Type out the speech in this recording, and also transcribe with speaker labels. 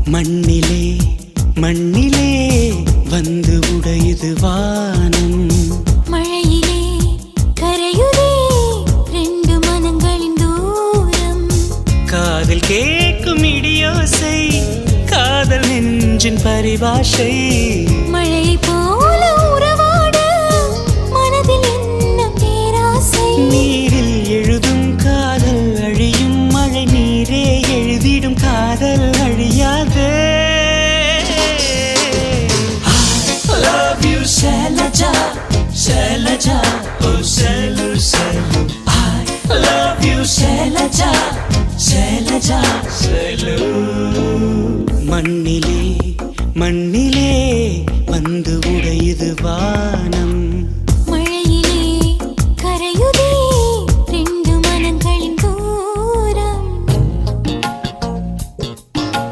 Speaker 1: மண்ணிலே மண்ணிலே வந்து உடையுது வானம்.
Speaker 2: மழையிலே கரையுதே ரெண்டு மனங்களின் தூரம்.
Speaker 1: காதில் கேட்கும் இடியோசை காதல் நெஞ்சின் பரிபாஷை.
Speaker 2: மழையை போல உறவாட மனதில் என்ன பேராசை.
Speaker 1: நீரில் எழுதும் காதல் அழியும், மழை நீரே எழுதிடும் காதல் அழியாதே. Shailaja, Shailaja, oh Shailu, Shailu. I love you, Shailaja, Shailaja, Shailu. மண்ணிலே மண்ணிலே வந்து உடையுது வானம்.